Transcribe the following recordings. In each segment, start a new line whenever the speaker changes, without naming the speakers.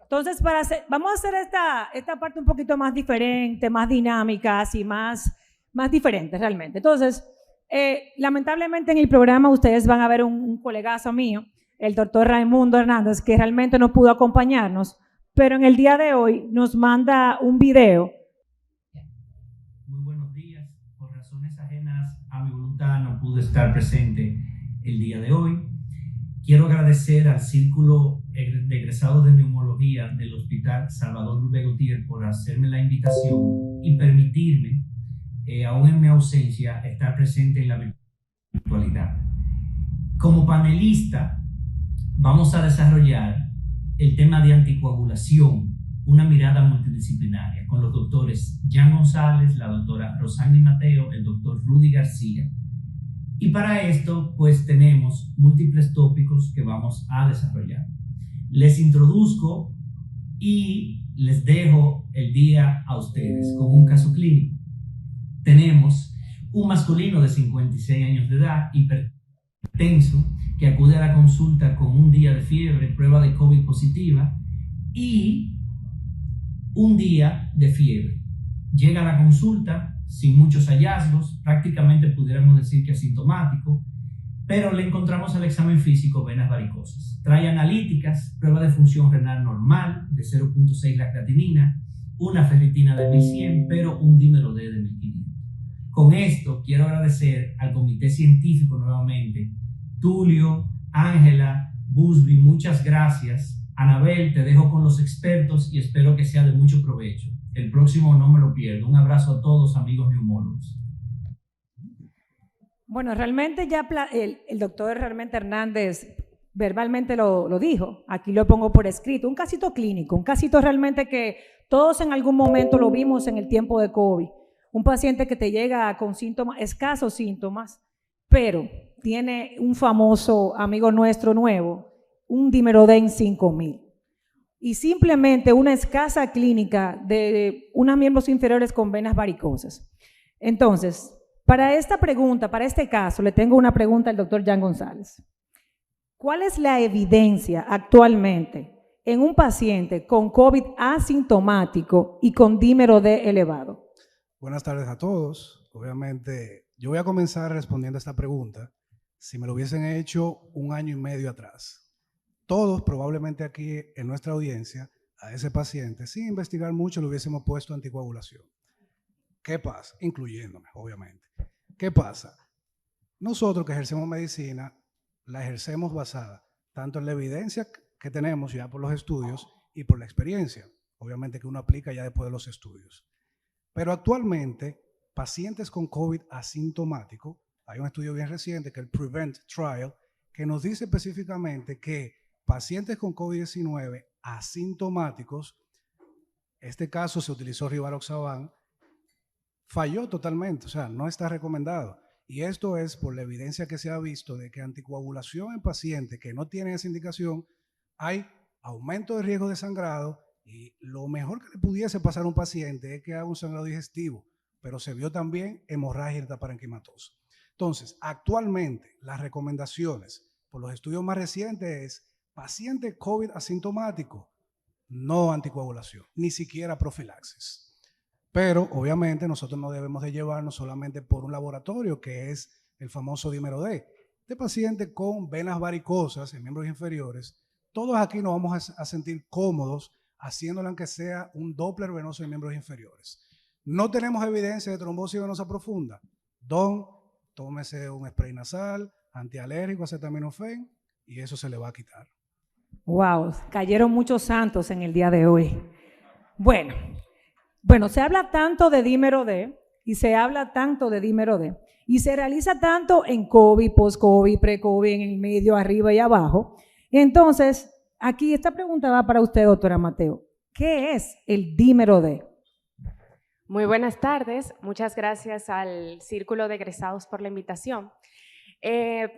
Entonces, vamos a hacer esta parte un poquito más diferente, más dinámica, así más diferente realmente. Entonces, lamentablemente en el programa ustedes van a ver un colegazo mío, el doctor Raimundo Hernández, que realmente no pudo acompañarnos, pero en el día de hoy nos manda un video.
Muy buenos días. Por razones ajenas a mi voluntad no pude estar presente el día de hoy. Quiero agradecer al Círculo de Egresados de Neumología del Hospital Salvador Luis Gautier por hacerme la invitación y permitirme, aún en mi ausencia, estar presente en la virtualidad. Como panelista, vamos a desarrollar el tema de anticoagulación, una mirada multidisciplinaria, con los doctores Jan González, la doctora Rosani Mateo, el doctor Rudy García. Y para esto, pues tenemos múltiples tópicos que vamos a desarrollar. Les introduzco y les dejo el día a ustedes con un caso clínico. Tenemos un masculino de 56 años de edad, hipertenso, que acude a la consulta con un día de fiebre, prueba de COVID positiva y un día de fiebre. Llega a la consulta sin muchos hallazgos, prácticamente pudiéramos decir que asintomático, pero le encontramos al examen físico venas varicosas. Trae analíticas, prueba de función renal normal de 0.6 la creatinina, una ferritina de 1100, pero un dímero D de 1500. Con esto quiero agradecer al comité científico nuevamente, Tulio, Ángela, Busby, muchas gracias. Anabel, te dejo con los expertos y espero que sea de mucho provecho. El próximo no me lo pierdo. Un abrazo a todos, amigos neumólogos.
Bueno, realmente ya el doctor realmente Hernández verbalmente lo dijo. Aquí lo pongo por escrito. Un casito clínico, un casito realmente que todos en algún momento lo vimos en el tiempo de COVID. Un paciente que te llega con síntomas, escasos síntomas, pero tiene un famoso amigo nuestro nuevo, un dímero D en 5000. Y simplemente una escasa clínica de unos miembros inferiores con venas varicosas. Entonces, para esta pregunta, para este caso, le tengo una pregunta al doctor Jan González. ¿Cuál es la evidencia actualmente en un paciente con COVID asintomático y con dímero D elevado?
Buenas tardes a todos. Obviamente, yo voy a comenzar respondiendo a esta pregunta. Si me lo hubiesen hecho 1 año y medio atrás, todos probablemente aquí en nuestra audiencia, a ese paciente, sin investigar mucho, le hubiésemos puesto anticoagulación. ¿Qué pasa? Incluyéndome, obviamente. ¿Qué pasa? Nosotros que ejercemos medicina, la ejercemos basada tanto en la evidencia que tenemos ya por los estudios y por la experiencia, obviamente que uno aplica ya después de los estudios. Pero actualmente, pacientes con COVID asintomático, hay un estudio bien reciente que es el PREVENT Trial, que nos dice específicamente que pacientes con COVID-19 asintomáticos, este caso se utilizó Rivaroxaban, falló totalmente, o sea, no está recomendado. Y esto es por la evidencia que se ha visto de que anticoagulación en pacientes que no tienen esa indicación, hay aumento de riesgo de sangrado y lo mejor que le pudiese pasar a un paciente es que haga un sangrado digestivo, pero se vio también hemorragia parenquimatosa. Entonces, actualmente las recomendaciones por los estudios más recientes es paciente COVID asintomático, no anticoagulación, ni siquiera profilaxis. Pero obviamente nosotros no debemos de llevarnos solamente por un laboratorio que es el famoso dímero D. De paciente con venas varicosas en miembros inferiores, todos aquí nos vamos a sentir cómodos haciéndolo aunque sea un Doppler venoso en miembros inferiores. No tenemos evidencia de trombosis venosa profunda. Tómese un spray nasal, antialérgico, acetaminofén, y eso se le va a quitar.
Wow, cayeron muchos santos en el día de hoy. Bueno, se habla tanto de dímero D y se habla tanto de dímero D y se realiza tanto en COVID, post-COVID, pre-COVID, en el medio, arriba y abajo. Entonces, aquí esta pregunta va para usted, doctora Mateo. ¿Qué es el dímero D?
Muy buenas tardes. Muchas gracias al Círculo de Egresados por la invitación.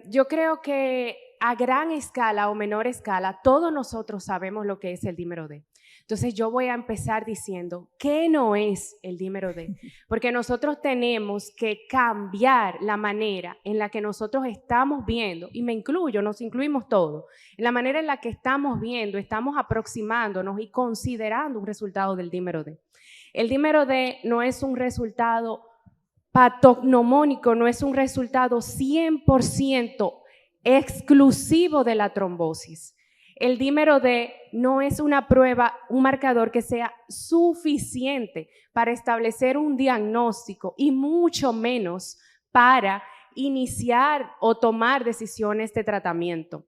Yo creo que a gran escala o menor escala, todos nosotros sabemos lo que es el dímero D. Entonces yo voy a empezar diciendo, ¿qué no es el dímero D? Porque nosotros tenemos que cambiar la manera en la que nosotros estamos viendo, y me incluyo, nos incluimos todos, en la manera en la que estamos viendo, estamos aproximándonos y considerando un resultado del dímero D. El dímero D no es un resultado patognomónico, no es un resultado 100% exclusivo de la trombosis. El dímero D no es una prueba, un marcador que sea suficiente para establecer un diagnóstico y mucho menos para iniciar o tomar decisiones de tratamiento.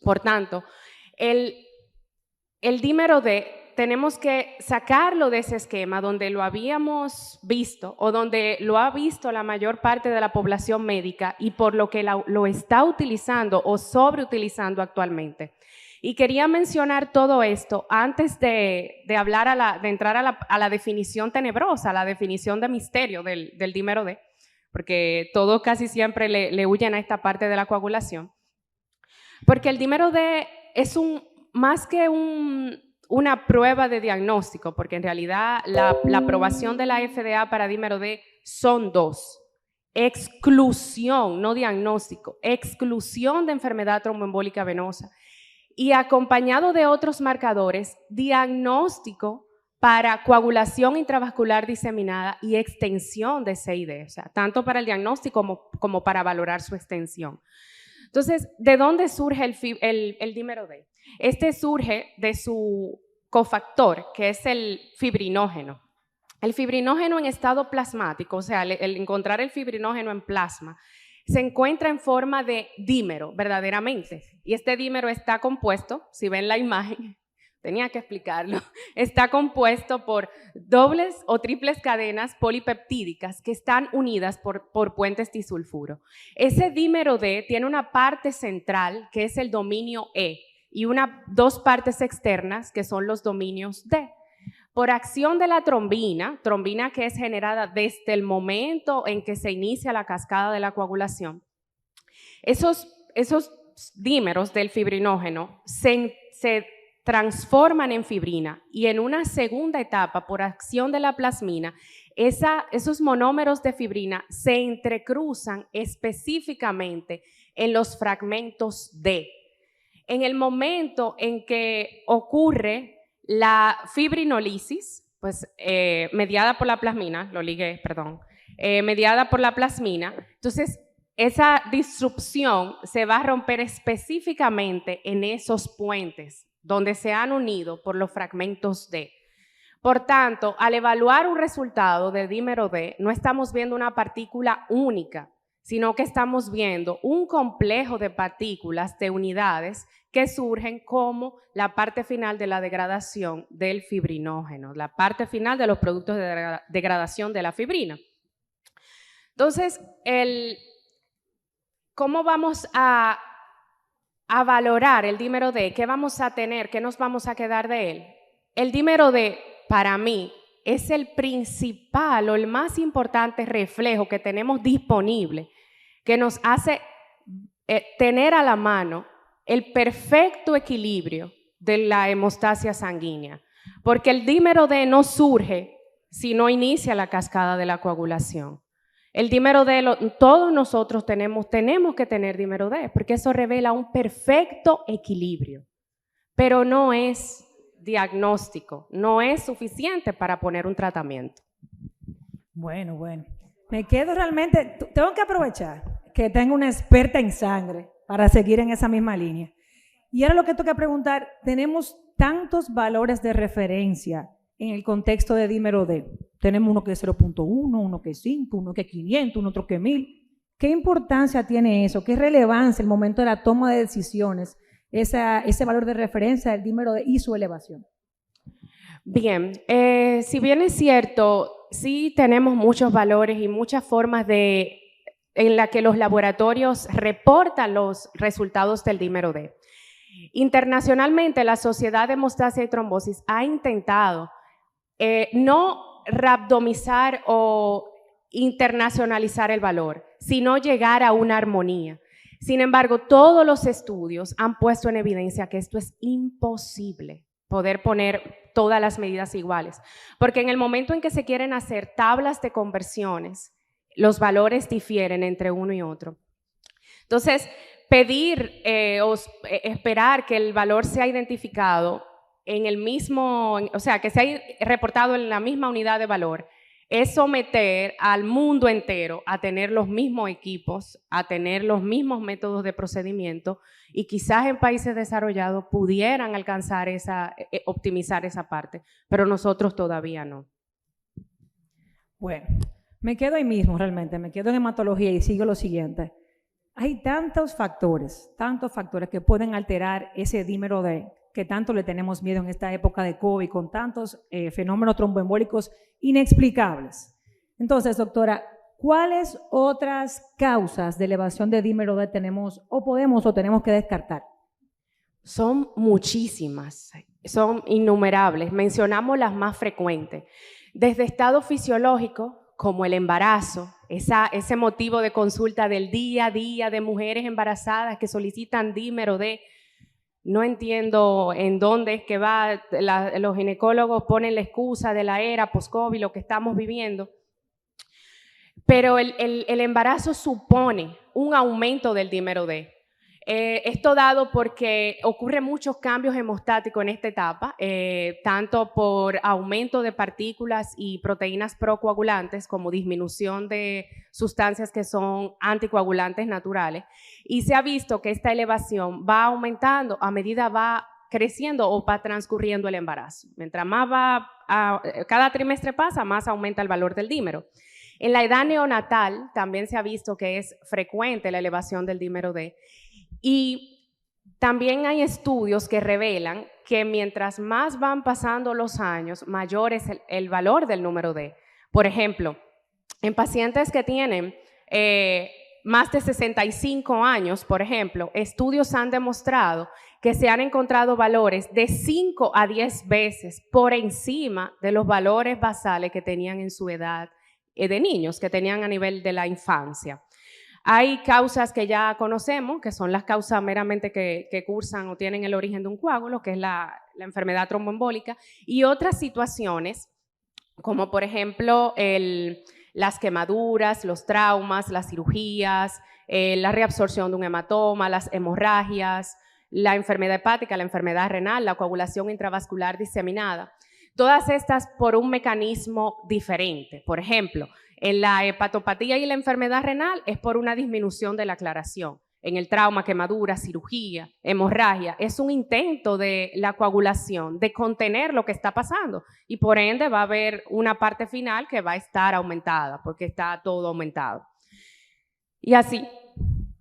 Por tanto, el dímero D tenemos que sacarlo de ese esquema donde lo habíamos visto o donde lo ha visto la mayor parte de la población médica y por lo que lo está utilizando o sobreutilizando actualmente. Y quería mencionar todo esto antes de hablar de entrar a la definición tenebrosa, a la definición de misterio del dímero D, porque todos casi siempre le huyen a esta parte de la coagulación. Porque el dímero D es más que una prueba de diagnóstico, porque en realidad la aprobación de la FDA para dímero D son dos. Exclusión, no diagnóstico, exclusión de enfermedad tromboembólica venosa y acompañado de otros marcadores, diagnóstico para coagulación intravascular diseminada y extensión de CID, o sea, tanto para el diagnóstico como para valorar su extensión. Entonces, ¿de dónde surge el dímero D? Este surge de su cofactor, que es el fibrinógeno. El fibrinógeno en estado plasmático, o sea, el encontrar el fibrinógeno en plasma, se encuentra en forma de dímero, verdaderamente. Y este dímero está compuesto, si ven la imagen, tenía que explicarlo, está compuesto por dobles o triples cadenas polipeptídicas que están unidas por puentes disulfuro. Ese dímero D tiene una parte central, que es el dominio E, y dos partes externas, que son los dominios D. Por acción de la trombina que es generada desde el momento en que se inicia la cascada de la coagulación, esos dímeros del fibrinógeno se transforman en fibrina y en una segunda etapa, por acción de la plasmina, esos monómeros de fibrina se entrecruzan específicamente en los fragmentos D. En el momento en que ocurre la fibrinolisis, pues mediada por la plasmina, mediada por la plasmina, entonces esa disrupción se va a romper específicamente en esos puentes donde se han unido por los fragmentos D. Por tanto, al evaluar un resultado de dímero D, no estamos viendo una partícula única, sino que estamos viendo un complejo de partículas, de unidades, que surgen como la parte final de la degradación del fibrinógeno, la parte final de los productos de degradación de la fibrina. Entonces, ¿cómo vamos a valorar el dímero D? ¿Qué vamos a tener? ¿Qué nos vamos a quedar de él? El dímero D, para mí, es el principal o el más importante reflejo que tenemos disponible, que nos hace tener a la mano el perfecto equilibrio de la hemostasia sanguínea, porque el dímero D no surge si no inicia la cascada de la coagulación. El dímero D, todos nosotros tenemos que tener dímero D, porque eso revela un perfecto equilibrio, pero no es diagnóstico, no es suficiente para poner un tratamiento.
Bueno, me quedo realmente, tengo que aprovechar que tengo una experta en sangre para seguir en esa misma línea. Y ahora lo que toca preguntar, tenemos tantos valores de referencia en el contexto de dímero D. Tenemos uno que es 0.1, uno que es 5, uno que es 500, otro que es 1000. ¿Qué importancia tiene eso? ¿Qué relevancia el momento de la toma de decisiones, ese valor de referencia del dímero D y su elevación?
Bien, si bien es cierto, sí tenemos muchos valores y muchas formas en la que los laboratorios reportan los resultados del dímero D. Internacionalmente, la Sociedad de Hemostasia y Trombosis ha intentado no randomizar o internacionalizar el valor, sino llegar a una armonía. Sin embargo, todos los estudios han puesto en evidencia que esto es imposible, poder poner todas las medidas iguales, porque en el momento en que se quieren hacer tablas de conversiones, los valores difieren entre uno y otro. Entonces, pedir o esperar que el valor sea identificado en el mismo, o sea, que sea reportado en la misma unidad de valor, es someter al mundo entero a tener los mismos equipos, a tener los mismos métodos de procedimiento, y quizás en países desarrollados pudieran alcanzar optimizar esa parte, pero nosotros todavía no.
Bueno, me quedo ahí mismo realmente, me quedo en hematología y sigo lo siguiente. Hay tantos factores que pueden alterar ese dímero D, que tanto le tenemos miedo en esta época de COVID, con tantos fenómenos tromboembólicos inexplicables. Entonces, doctora, ¿cuáles otras causas de elevación de dímero D tenemos o tenemos que descartar?
Son muchísimas, son innumerables. Mencionamos las más frecuentes. Desde estado fisiológico, como el embarazo, ese motivo de consulta del día a día de mujeres embarazadas que solicitan dímero D. No entiendo en dónde es que va, los ginecólogos ponen la excusa de la era post-COVID, lo que estamos viviendo. Pero el embarazo supone un aumento del dímero D. Esto dado porque ocurren muchos cambios hemostáticos en esta etapa, tanto por aumento de partículas y proteínas procoagulantes como disminución de sustancias que son anticoagulantes naturales, y se ha visto que esta elevación va aumentando a medida va creciendo o va transcurriendo el embarazo. Mientras más cada trimestre pasa, más aumenta el valor del dímero. En la edad neonatal también se ha visto que es frecuente la elevación del dímero D. Y también hay estudios que revelan que mientras más van pasando los años, mayor es el valor del número D. Por ejemplo, en pacientes que tienen más de 65 años, por ejemplo, estudios han demostrado que se han encontrado valores de 5 a 10 veces por encima de los valores basales que tenían en su edad de niños, que tenían a nivel de la infancia. Hay causas que ya conocemos, que son las causas meramente que cursan o tienen el origen de un coágulo, que es la enfermedad tromboembólica, y otras situaciones, como por ejemplo las quemaduras, los traumas, las cirugías, la reabsorción de un hematoma, las hemorragias, la enfermedad hepática, la enfermedad renal, la coagulación intravascular diseminada. Todas estas por un mecanismo diferente. Por ejemplo, en la hepatopatía y la enfermedad renal es por una disminución de la aclaración. En el trauma, quemadura, cirugía, hemorragia, es un intento de la coagulación, de contener lo que está pasando, y por ende va a haber una parte final que va a estar aumentada, porque está todo aumentado. Y así.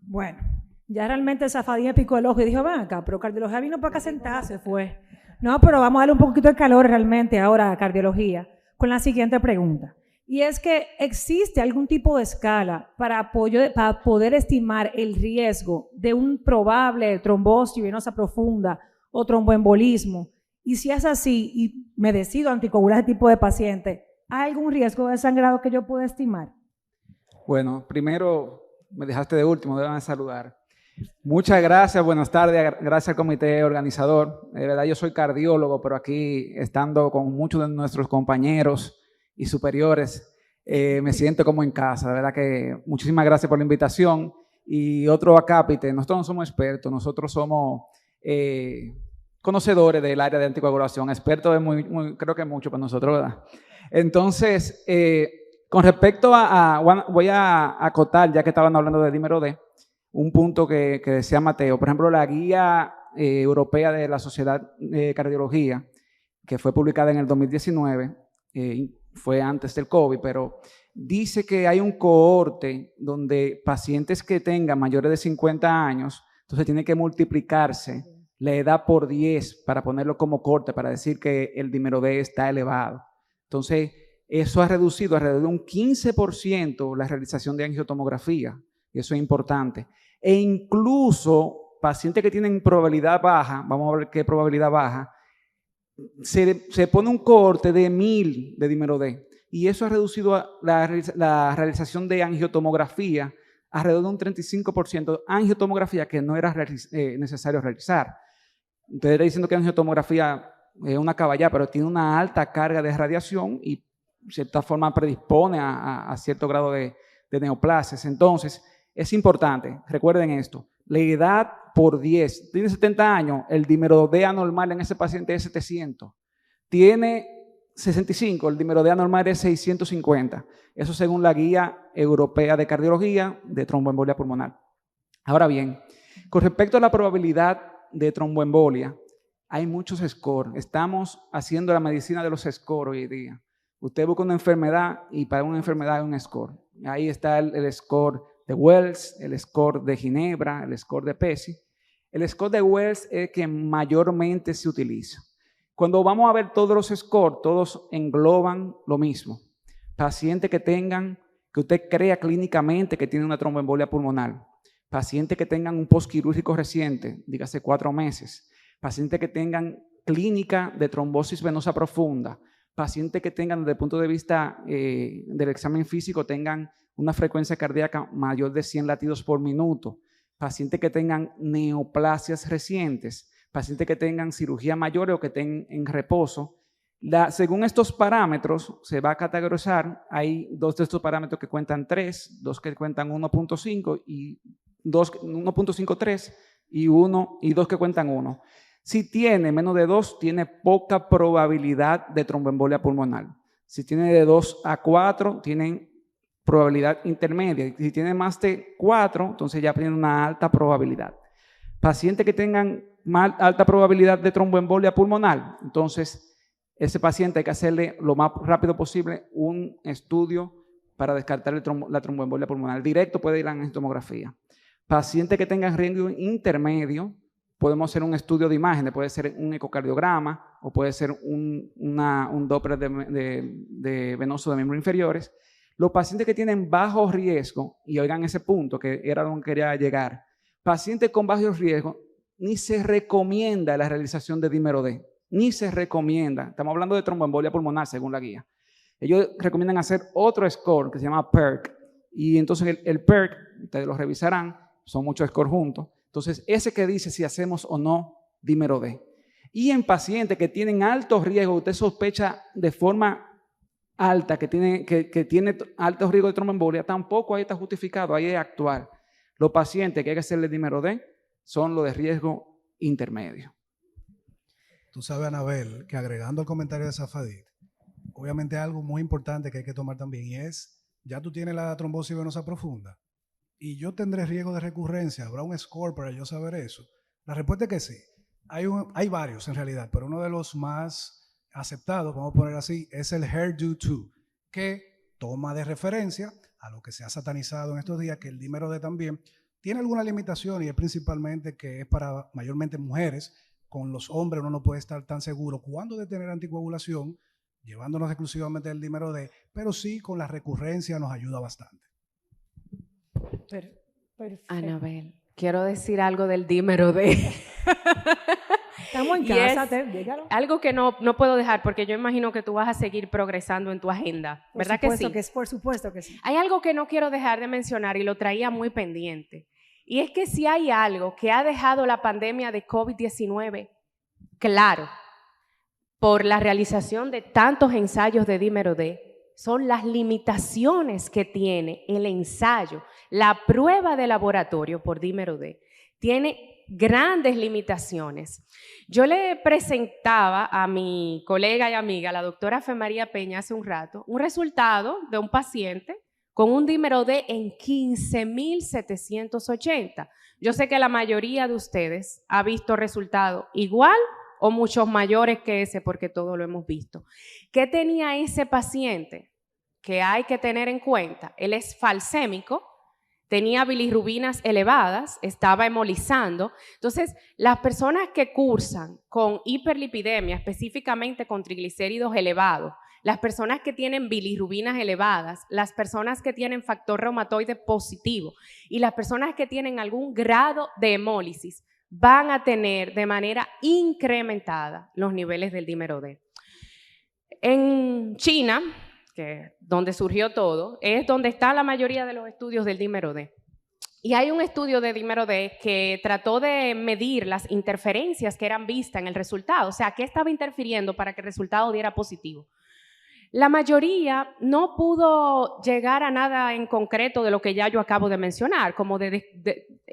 Bueno, ya realmente Zafadín me picó el ojo y dijo, ven acá, pero cardiología vino para acá sentada, se fue. No, pero vamos a darle un poquito de calor realmente ahora a cardiología con la siguiente pregunta. Y es que existe algún tipo de escala para poder estimar el riesgo de un probable trombosis venosa profunda o tromboembolismo. Y si es así y me decido anticoagular ese tipo de paciente, ¿hay algún riesgo de sangrado que yo pueda estimar?
Bueno, primero me dejaste de último, deben saludar. Muchas gracias, buenas tardes, gracias al comité organizador. De verdad, yo soy cardiólogo, pero aquí estando con muchos de nuestros compañeros y superiores, me siento como en casa. De verdad que muchísimas gracias por la invitación. Y otro acápite, nosotros no somos expertos, nosotros somos conocedores del área de anticoagulación. Expertos es creo que mucho para nosotros, ¿verdad? Entonces, con respecto voy a acotar, ya que estaban hablando de dímero D, un punto que decía Mateo. Por ejemplo, la guía europea de la Sociedad de Cardiología, que fue publicada en el 2019, fue antes del COVID, pero dice que hay un cohorte donde pacientes que tengan mayores de 50 años, entonces tiene que multiplicarse la edad por 10 para ponerlo como corte, para decir que el dímero D está elevado. Entonces, eso ha reducido alrededor de un 15% la realización de angiotomografía, y eso es importante. E incluso pacientes que tienen probabilidad baja, vamos a ver qué probabilidad baja, se pone un cohorte de 1000 de dímero D, y eso ha reducido la realización de angiotomografía alrededor de un 35% angiotomografía que no era necesario realizar. Ustedes diciendo que angiotomografía es una caballada, pero tiene una alta carga de radiación y de cierta forma predispone a cierto grado de neoplasias. Entonces, es importante, recuerden esto, la edad por 10, tiene 70 años, el dímero D anormal en ese paciente es 700. Tiene 65, el dímero D anormal es 650. Eso según la guía europea de cardiología de tromboembolia pulmonar. Ahora bien, con respecto a la probabilidad de tromboembolia, hay muchos scores. Estamos haciendo la medicina de los scores hoy día. Usted busca una enfermedad y para una enfermedad hay un score. Ahí está el score de Wells, el score de Ginebra, el score de PESI. El score de Wells es el que mayormente se utiliza. Cuando vamos a ver todos los scores, todos engloban lo mismo. Pacientes que usted crea clínicamente que tienen una tromboembolia pulmonar. Pacientes que tengan un postquirúrgico reciente, dígase 4 meses. Pacientes que tengan clínica de trombosis venosa profunda. Pacientes que tengan, desde el punto de vista del examen físico, tengan una frecuencia cardíaca mayor de 100 latidos por minuto. Pacientes que tengan neoplasias recientes. Pacientes que tengan cirugía mayor o que estén en reposo. Según estos parámetros, se va a categorizar. Hay 2 de estos parámetros que cuentan 3, 2 que cuentan 1.5 y 1.53 y 2 que cuentan 1. Si tiene menos de 2, tiene poca probabilidad de tromboembolia pulmonar. Si tiene de 2 a 4, tienen probabilidad intermedia. Si tiene más de 4, entonces ya tienen una alta probabilidad. Pacientes que tengan alta probabilidad de tromboembolia pulmonar, entonces ese paciente hay que hacerle lo más rápido posible un estudio para descartar la tromboembolia pulmonar. Directo puede ir a la angiotomografía. Pacientes que tengan riesgo intermedio, podemos hacer un estudio de imágenes, puede ser un ecocardiograma o puede ser un Doppler de venoso de miembros inferiores. Los pacientes que tienen bajo riesgo, y oigan ese punto que era donde quería llegar, pacientes con bajo riesgo, ni se recomienda la realización de dímero D, ni se recomienda. Estamos hablando de tromboembolia pulmonar según la guía. Ellos recomiendan hacer otro score que se llama PERC, y entonces el PERC, ustedes lo revisarán, son muchos scores juntos. Entonces, ese que dice si hacemos o no dímero D. Y en pacientes que tienen alto riesgo, usted sospecha de forma alta que tiene alto riesgo de tromboembolia, tampoco ahí está justificado, ahí es actual. Los pacientes que hay que hacerle dímero D son los de riesgo intermedio.
Tú sabes, Anabel, que agregando al comentario de Safadit, obviamente algo muy importante que hay que tomar también y es, ya tú tienes la trombosis venosa profunda y yo tendré riesgo de recurrencia, ¿habrá un score para yo saber eso? La respuesta es que sí. Hay varios en realidad, pero uno de los más aceptados, vamos a poner así, es el HER2, que toma de referencia a lo que se ha satanizado en estos días, que el dímero D también tiene alguna limitación y es principalmente que es para mayormente mujeres. Con los hombres uno no puede estar tan seguro cuándo detener anticoagulación, llevándonos exclusivamente del dímero D, pero sí con la recurrencia nos ayuda bastante.
Perfecto.
Anabel, quiero decir algo del dímero D.
Estamos en casa, dígalo.
Algo que no puedo dejar, porque yo imagino que tú vas a seguir progresando en tu agenda, ¿verdad que sí?
Por supuesto que sí.
Hay algo que no quiero dejar de mencionar y lo traía muy pendiente, y es que si hay algo que ha dejado la pandemia de COVID-19 claro, por la realización de tantos ensayos de dímero D, son las limitaciones que tiene el ensayo, la prueba de laboratorio por dímero D. Tiene grandes limitaciones. Yo le presentaba a mi colega y amiga, la doctora Fe María Peña, hace un rato, un resultado de un paciente con un dímero D en 15.780. Yo sé que la mayoría de ustedes ha visto resultados igual o muchos mayores que ese, porque todo lo hemos visto. ¿Qué tenía ese paciente? Que hay que tener en cuenta. Él es falsémico, tenía bilirrubinas elevadas, estaba hemolizando. Entonces, las personas que cursan con hiperlipidemia, específicamente con triglicéridos elevados, las personas que tienen bilirrubinas elevadas, las personas que tienen factor reumatoide positivo y las personas que tienen algún grado de hemólisis van a tener de manera incrementada los niveles del dímero D. En China, que donde surgió todo, es donde está la mayoría de los estudios del dímero D. Y hay un estudio de dímero D que trató de medir las interferencias que eran vistas en el resultado, o sea, qué estaba interfiriendo para que el resultado diera positivo. La mayoría no pudo llegar a nada en concreto de lo que ya yo acabo de mencionar, como de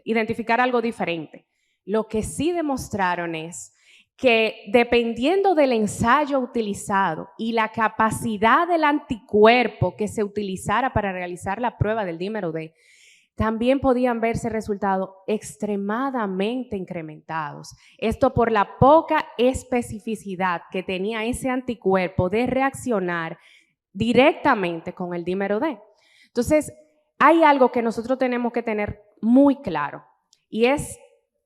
identificar algo diferente. Lo que sí demostraron es que dependiendo del ensayo utilizado y la capacidad del anticuerpo que se utilizara para realizar la prueba del dímero D, también podían verse resultados extremadamente incrementados. Esto por la poca especificidad que tenía ese anticuerpo de reaccionar directamente con el dímero D. Entonces, hay algo que nosotros tenemos que tener muy claro y es,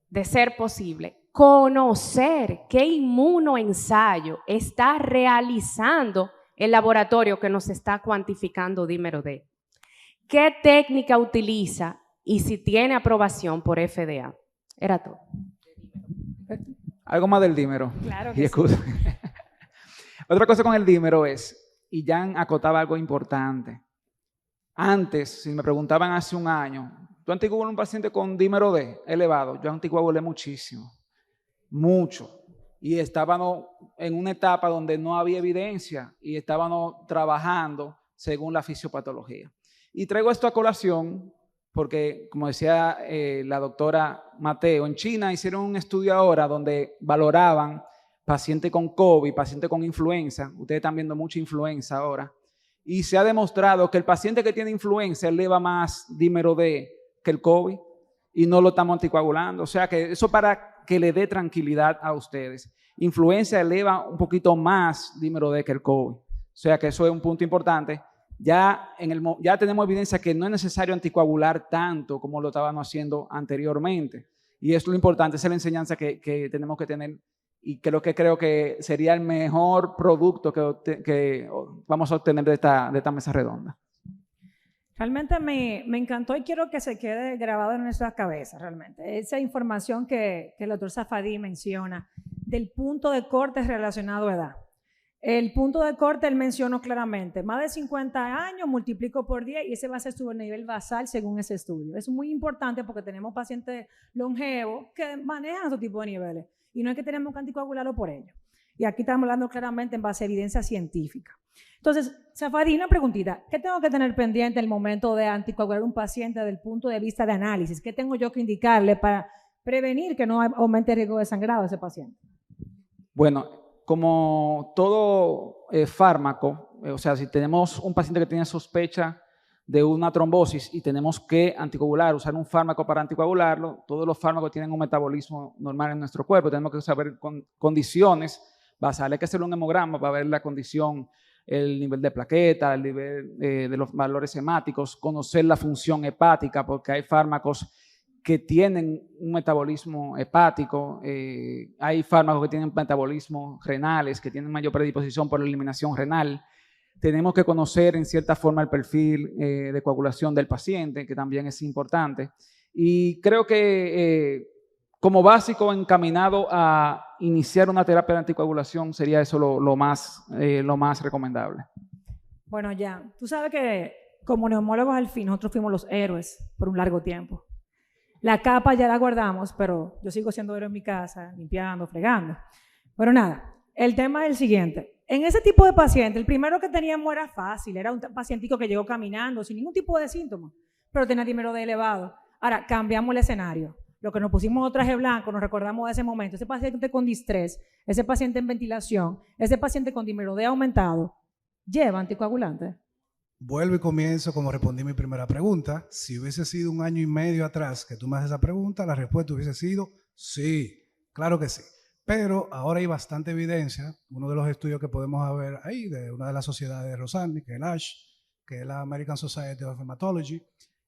de ser posible, conocer qué inmunoensayo está realizando el laboratorio que nos está cuantificando dímero D. ¿Qué técnica utiliza y si tiene aprobación por FDA? Era todo.
Algo más del dímero.
Claro que sí.
Otra cosa con el dímero es, y Jan acotaba algo importante. Antes, si me preguntaban hace un año, ¿tú anticoagulas a un paciente con dímero D elevado? Yo anticoagulé muchísimo, mucho. Y estábamos en una etapa donde no había evidencia y estábamos trabajando según la fisiopatología. Y traigo esto a colación porque, como decía la doctora Mateo, en China hicieron un estudio ahora donde valoraban pacientes con COVID, pacientes con influenza. Ustedes están viendo mucha influenza ahora. Y se ha demostrado que el paciente que tiene influenza eleva más dímero D que el COVID y no lo estamos anticoagulando. O sea que eso para que le dé tranquilidad a ustedes. Influenza eleva un poquito más dímero D que el COVID. O sea que eso es un punto importante. Ya tenemos evidencia que no es necesario anticoagular tanto como lo estábamos haciendo anteriormente. Y eso es lo importante, esa es la enseñanza que tenemos que tener y creo que sería el mejor producto que vamos a obtener de esta mesa redonda.
Realmente me encantó y quiero que se quede grabado en nuestras cabezas, realmente. Esa información que el doctor Safadí menciona del punto de corte relacionado a edad. El punto de corte él mencionó claramente, más de 50 años multiplico por 10 y ese va a ser su nivel basal según ese estudio. Es muy importante porque tenemos pacientes longevos que manejan ese tipo de niveles y no es que tenemos que anticoagularlo por ello. Y aquí estamos hablando claramente en base a evidencia científica. Entonces, Safadí, una preguntita, ¿qué tengo que tener pendiente el momento de anticoagular a un paciente desde el punto de vista de análisis? ¿Qué tengo yo que indicarle para prevenir que no aumente el riesgo de sangrado de ese paciente?
Bueno, como todo fármaco, o sea, si tenemos un paciente que tiene sospecha de una trombosis y tenemos que anticoagular, usar un fármaco para anticoagularlo, todos los fármacos tienen un metabolismo normal en nuestro cuerpo, tenemos que saber condiciones basales, hay que hacer un hemograma para ver la condición, el nivel de plaqueta, el nivel de los valores hemáticos, conocer la función hepática, porque hay fármacos que tienen un metabolismo hepático, hay fármacos que tienen metabolismo renales, que tienen mayor predisposición por la eliminación renal. Tenemos que conocer en cierta forma el perfil de coagulación del paciente, que también es importante. Y creo que como básico encaminado a iniciar una terapia de anticoagulación sería eso lo más recomendable.
Bueno, ya, tú sabes que como neumólogos al fin nosotros fuimos los héroes por un largo tiempo. La capa ya la guardamos, pero yo sigo siendo héroe en mi casa, limpiando, fregando. Pero nada, el tema es el siguiente. En ese tipo de paciente, el primero que teníamos era fácil, era un pacientico que llegó caminando sin ningún tipo de síntomas, pero tenía dímero D elevado. Ahora, cambiamos el escenario. Lo que nos pusimos traje blanco, nos recordamos de ese momento, ese paciente con distrés, ese paciente en ventilación, ese paciente con dímero D aumentado, ¿lleva anticoagulante?
Vuelvo y comienzo como respondí mi primera pregunta. Si hubiese sido un año y medio atrás que tú me haces esa pregunta, la respuesta hubiese sido sí, claro que sí. Pero ahora hay bastante evidencia. Uno de los estudios que podemos ver ahí, de una de las sociedades de Rosani, que es el ASH, que es la American Society of Hematology,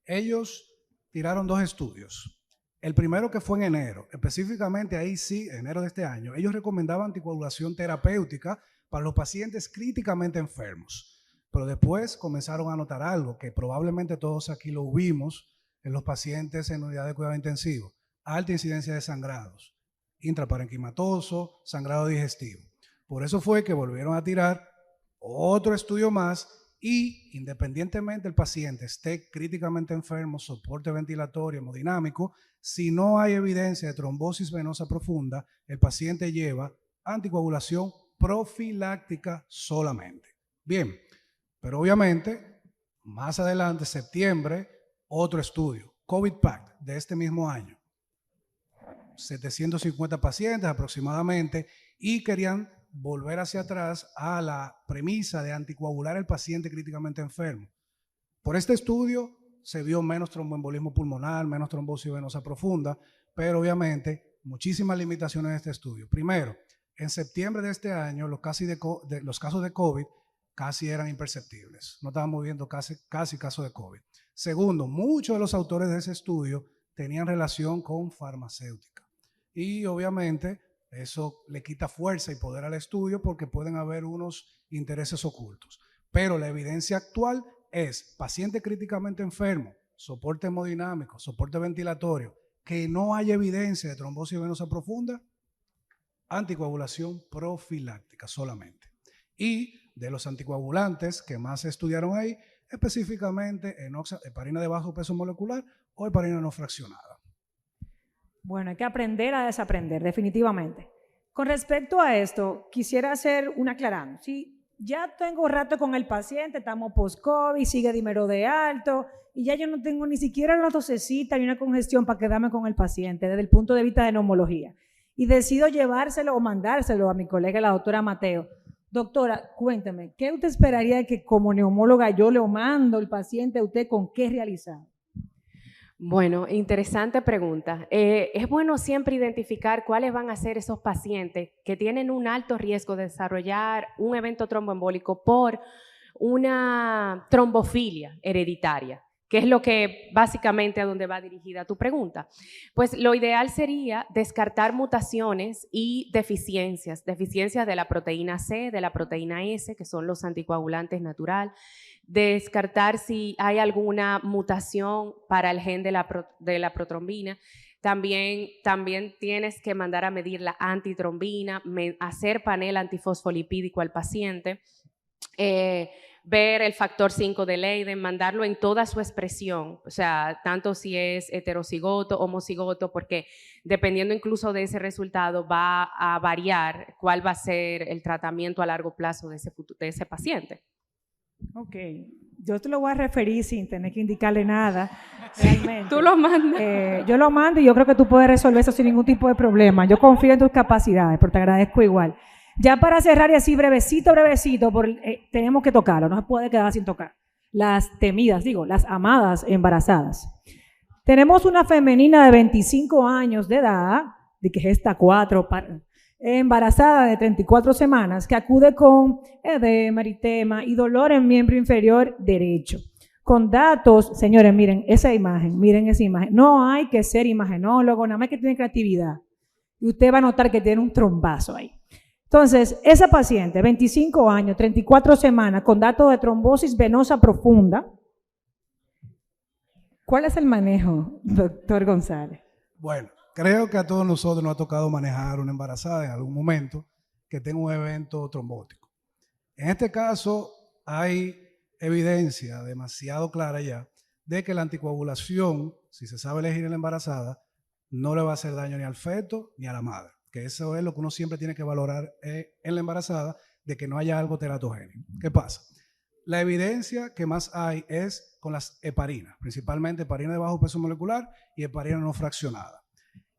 ellos tiraron 2 estudios. El primero que fue en enero, específicamente ahí sí, enero de este año, ellos recomendaban anticoagulación terapéutica para los pacientes críticamente enfermos. Pero después comenzaron a notar algo que probablemente todos aquí lo vimos en los pacientes en unidad de cuidado intensivo. Alta incidencia de sangrados, intraparenquimatoso, sangrado digestivo. Por eso fue que volvieron a tirar otro estudio más y independientemente el paciente esté críticamente enfermo, soporte ventilatorio, hemodinámico, si no hay evidencia de trombosis venosa profunda, el paciente lleva anticoagulación profiláctica solamente. Bien, pero obviamente, más adelante, septiembre, otro estudio, COVID-PACT, de este mismo año. 750 pacientes aproximadamente, y querían volver hacia atrás a la premisa de anticoagular al paciente críticamente enfermo. Por este estudio se vio menos tromboembolismo pulmonar, menos trombosis venosa profunda, pero obviamente muchísimas limitaciones de este estudio. Primero, en septiembre de este año los casos de COVID casi eran imperceptibles, no estábamos viendo casi casos de COVID. Segundo, muchos de los autores de ese estudio tenían relación con farmacéutica y obviamente eso le quita fuerza y poder al estudio porque pueden haber unos intereses ocultos. Pero la evidencia actual es paciente críticamente enfermo, soporte hemodinámico, soporte ventilatorio, que no hay evidencia de trombosis venosa profunda, anticoagulación profiláctica solamente. Y de los anticoagulantes que más se estudiaron ahí, específicamente heparina de bajo peso molecular o heparina no fraccionada.
Bueno, hay que aprender a desaprender, definitivamente. Con respecto a esto, quisiera hacer un aclarando. Si ya tengo rato con el paciente, estamos post-COVID, sigue dímero D alto, y ya yo no tengo ni siquiera una tosecita ni una congestión para quedarme con el paciente desde el punto de vista de neumología. Y decido llevárselo o mandárselo a mi colega, la doctora Mateo. Doctora, cuénteme, ¿qué usted esperaría que como neumóloga yo le mando el paciente a usted con qué realizar?
Bueno, interesante pregunta. Es bueno siempre identificar cuáles van a ser esos pacientes que tienen un alto riesgo de desarrollar un evento tromboembólico por una trombofilia hereditaria, que es lo que básicamente a donde va dirigida tu pregunta. Pues lo ideal sería descartar mutaciones y deficiencias de la proteína C, de la proteína S, que son los anticoagulantes natural, descartar si hay alguna mutación para el gen de la protrombina. También tienes que mandar a medir la antitrombina, hacer panel antifosfolipídico al paciente, ver el factor 5 de Leiden, mandarlo en toda su expresión, o sea, tanto si es heterocigoto, homocigoto, porque dependiendo incluso de ese resultado va a variar cuál va a ser el tratamiento a largo plazo de ese paciente.
Ok, yo te lo voy a referir sin tener que indicarle nada. Realmente.
Tú lo mandas.
Yo lo mando y yo creo que tú puedes resolver eso sin ningún tipo de problema. Yo confío en tus capacidades, pero te agradezco igual. Ya para cerrar y así brevecito, tenemos que tocarlo, no se puede quedar sin tocar. Las temidas, las amadas embarazadas. Tenemos una femenina de 25 años de edad, de que gesta 4, embarazada de 34 semanas, que acude con edema, eritema y dolor en miembro inferior derecho. Con datos, señores, miren esa imagen. No hay que ser imagenólogo, nada más que tener creatividad. Y usted va a notar que tiene un trombazo ahí. Entonces, esa paciente, 25 años, 34 semanas, con datos de trombosis venosa profunda. ¿Cuál es el manejo, doctor González?
Bueno, creo que a todos nosotros nos ha tocado manejar una embarazada en algún momento que tenga un evento trombótico. En este caso, hay evidencia demasiado clara ya de que la anticoagulación, si se sabe elegir en la embarazada, no le va a hacer daño ni al feto ni a la madre. Que eso es lo que uno siempre tiene que valorar en la embarazada, de que no haya algo teratogénico. ¿Qué pasa? La evidencia que más hay es con las heparinas, principalmente heparina de bajo peso molecular y heparina no fraccionada.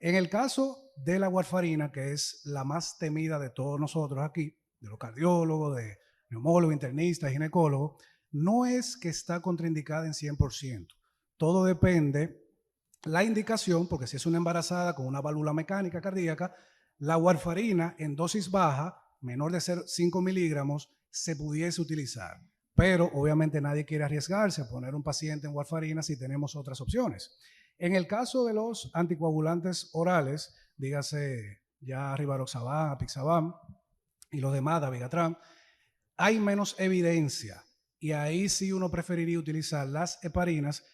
En el caso de la warfarina, que es la más temida de todos nosotros aquí, de los cardiólogos, de neumólogos, internistas, ginecólogos, no es que está contraindicada en 100%. Todo depende la indicación, porque si es una embarazada con una válvula mecánica cardíaca, la warfarina en dosis baja, menor de 5 miligramos, se pudiese utilizar. Pero obviamente nadie quiere arriesgarse a poner un paciente en warfarina si tenemos otras opciones. En el caso de los anticoagulantes orales, dígase ya rivaroxaban, apixaban y los demás, dabigatran, hay menos evidencia y ahí sí uno preferiría utilizar las heparinas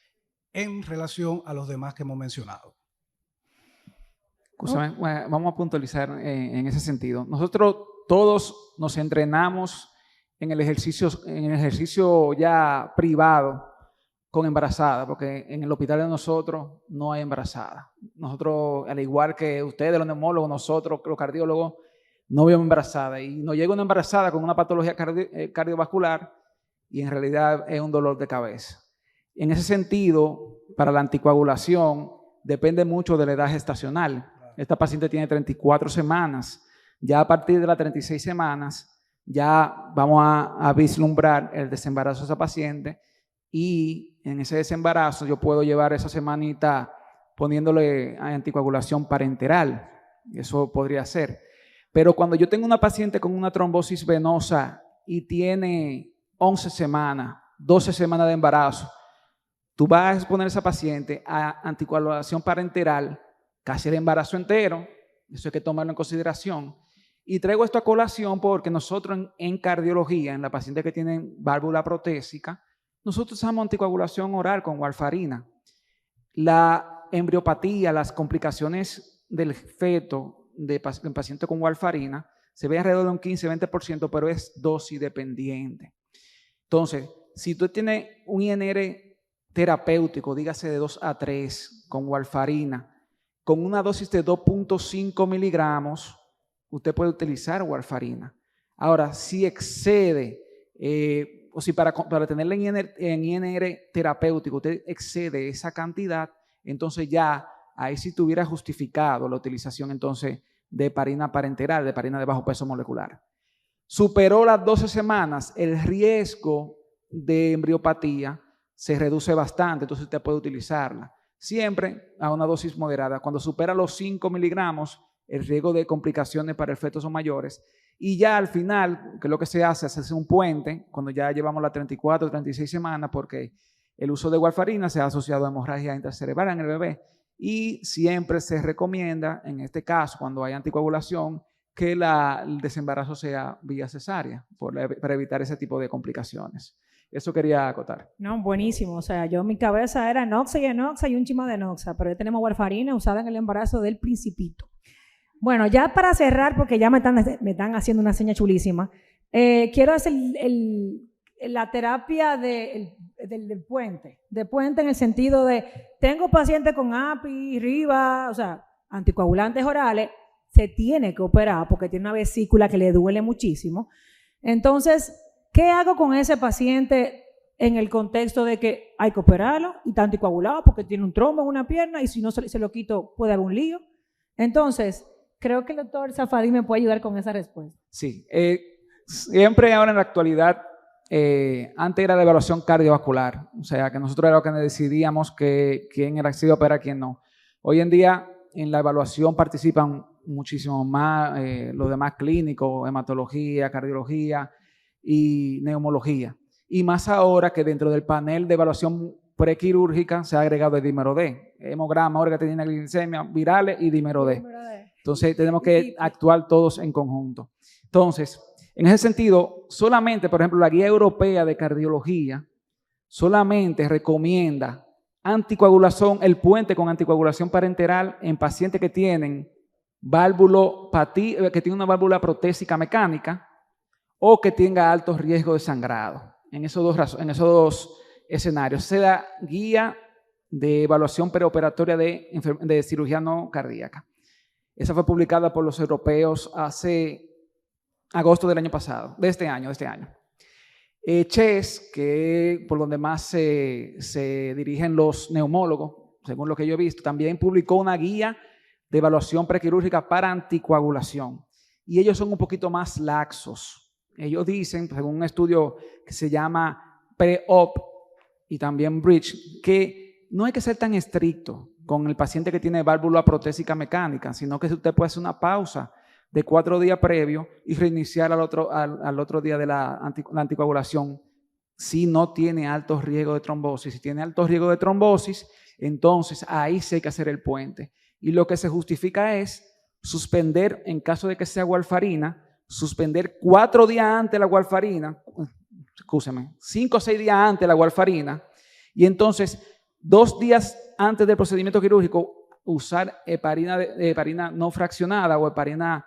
en relación a los demás que hemos mencionado.
Vamos a puntualizar en ese sentido. Nosotros todos nos entrenamos en el ejercicio ya privado con embarazada, porque en el hospital de nosotros no hay embarazada. Nosotros, al igual que ustedes, los neumólogos, nosotros, los cardiólogos, no vemos embarazada. Y nos llega una embarazada con una patología cardiovascular y en realidad es un dolor de cabeza. En ese sentido, para la anticoagulación, depende mucho de la edad gestacional. Esta paciente tiene 34 semanas. Ya a partir de las 36 semanas, ya vamos a vislumbrar el desembarazo de esa paciente y en ese desembarazo yo puedo llevar esa semanita poniéndole anticoagulación parenteral. Eso podría ser. Pero cuando yo tengo una paciente con una trombosis venosa y tiene 11 semanas, 12 semanas de embarazo, tú vas a exponer a esa paciente a anticoagulación parenteral casi el embarazo entero. Eso hay que tomarlo en consideración. Y traigo esto a colación porque nosotros en cardiología, en la paciente que tienen válvula protésica, nosotros usamos anticoagulación oral con warfarina. La embriopatía, las complicaciones del feto en paciente con warfarina se ve alrededor de un 15-20%, pero es dosis dependiente. Entonces, si tú tienes un INR terapéutico, dígase de 2 a 3 con warfarina, con una dosis de 2.5 miligramos, usted puede utilizar warfarina. Ahora, si excede, o si para tenerla en INR terapéutico, usted excede esa cantidad, entonces ya ahí sí tuviera justificado la utilización entonces de heparina parenteral, de heparina de bajo peso molecular. Superó las 12 semanas, el riesgo de embriopatía se reduce bastante, entonces usted puede utilizarla. Siempre a una dosis moderada. Cuando supera los 5 miligramos, el riesgo de complicaciones para el feto son mayores. Y ya al final, que es lo que se hace, hacerse un puente, cuando ya llevamos las 34 o 36 semanas, porque el uso de warfarina se ha asociado a hemorragia intracerebral en el bebé. Y siempre se recomienda, en este caso, cuando hay anticoagulación, que el desembarazo sea vía cesárea, para evitar ese tipo de complicaciones. Eso quería acotar.
No, buenísimo. O sea, mi cabeza era Noxa y Enoxa y un chima de Noxa, pero ya tenemos warfarina usada en el embarazo del principito. Bueno, ya para cerrar, porque ya me están haciendo una seña chulísima, quiero hacer la terapia del puente. De puente en el sentido de, tengo pacientes con API, RIVA, o sea, anticoagulantes orales, se tiene que operar porque tiene una vesícula que le duele muchísimo. Entonces, ¿qué hago con ese paciente en el contexto de que hay que operarlo y está anticoagulado porque tiene un trombo en una pierna y si no se lo quito puede haber un lío? Entonces, creo que el doctor Safadí me puede ayudar con esa respuesta.
Sí, siempre ahora en la actualidad, antes era la evaluación cardiovascular, o sea que nosotros era lo que decidíamos que quién era que iba a operar, quién no. Hoy en día en la evaluación participan muchísimo más los demás clínicos, hematología, cardiología y neumología. Y más ahora que dentro del panel de evaluación prequirúrgica se ha agregado el dímero D, hemograma, órgano, glicemia, virales y dímero D. Entonces tenemos que actuar todos en conjunto. Entonces, en ese sentido, solamente, por ejemplo, la guía europea de cardiología solamente recomienda anticoagulación, el puente con anticoagulación parenteral en pacientes que tienen valvulopatía, que tienen una válvula protésica mecánica o que tenga alto riesgo de sangrado. En esos dos escenarios se da guía de evaluación preoperatoria de cirugía no cardíaca. Esa fue publicada por los europeos hace agosto del año pasado, de este año. CHES, que por donde más se dirigen los neumólogos, según lo que yo he visto, también publicó una guía de evaluación prequirúrgica para anticoagulación. Y ellos son un poquito más laxos. Ellos dicen, según un estudio que se llama Pre-Op y también Bridge, que no hay que ser tan estricto con el paciente que tiene válvula protésica mecánica, sino que usted puede hacer una pausa de 4 días previo y reiniciar al otro día de la anticoagulación si no tiene alto riesgo de trombosis. Si tiene alto riesgo de trombosis, entonces ahí sí hay que hacer el puente. Y lo que se justifica es suspender, en caso de que sea warfarina, suspender 4 días antes la warfarina, 5 o 6 días antes la warfarina, y entonces 2 días antes del procedimiento quirúrgico usar heparina no fraccionada o heparina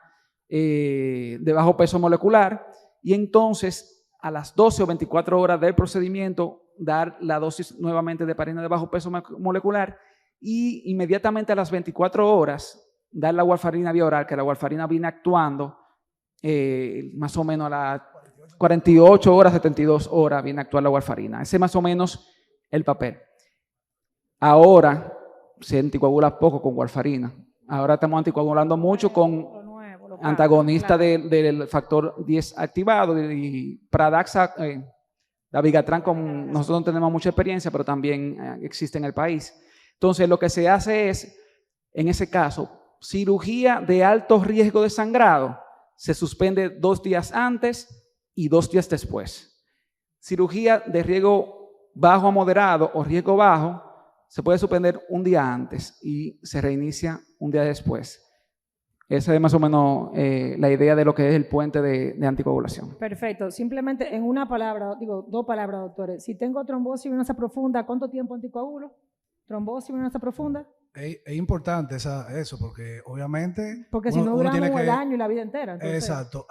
de bajo peso molecular, y entonces a las 12 o 24 horas del procedimiento, dar la dosis nuevamente de heparina de bajo peso molecular y inmediatamente a las 24 horas dar la warfarina vía oral, que la warfarina viene actuando más o menos a las 48 horas, 72 horas viene a actuar la warfarina. Ese es más o menos el papel. Ahora se anticoagula poco con warfarina. Ahora estamos anticoagulando mucho con antagonista del factor 10 activado y Pradaxa, dabigatran, nosotros no tenemos mucha experiencia, pero también existe en el país. Entonces, lo que se hace es, en ese caso, cirugía de alto riesgo de sangrado, se suspende 2 días antes y 2 días después. Cirugía de riesgo bajo a moderado o riesgo bajo, se puede suspender 1 día antes y se reinicia 1 día después. Esa es más o menos la idea de lo que es el puente de anticoagulación.
Perfecto. Simplemente en una palabra, 2 palabras, doctores. Si tengo trombosis venosa profunda, ¿cuánto tiempo anticoagulo? ¿Trombosis venosa profunda?
Es importante eso, porque obviamente...
Porque si no duramos el año y la vida entera. Entonces...
Exacto.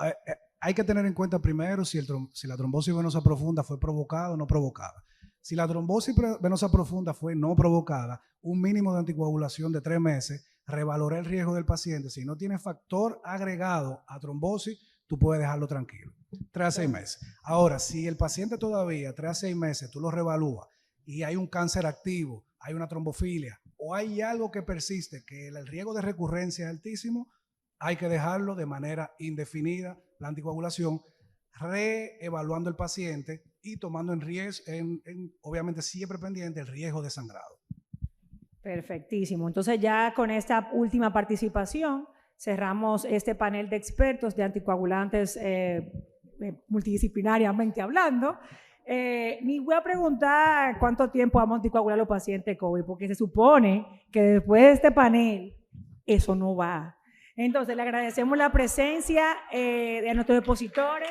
Hay que tener en cuenta primero si la trombosis venosa profunda fue provocada o no provocada. Si la trombosis venosa profunda fue no provocada, un mínimo de anticoagulación de 3 meses, revalora el riesgo del paciente. Si no tiene factor agregado a trombosis, tú puedes dejarlo tranquilo. 3 a 6 meses. Ahora, si el paciente todavía 3 a 6 meses tú lo revalúas y hay un cáncer activo, hay una trombofilia o hay algo que persiste, que el riesgo de recurrencia es altísimo, hay que dejarlo de manera indefinida, la anticoagulación, reevaluando el paciente y tomando en riesgo, obviamente siempre pendiente el riesgo de sangrado.
Perfectísimo. Entonces ya con esta última participación cerramos este panel de expertos de anticoagulantes multidisciplinariamente hablando. Ni voy a preguntar cuánto tiempo vamos a anticoagular a los pacientes COVID, porque se supone que después de este panel eso no va. Entonces le agradecemos la presencia de nuestros expositores.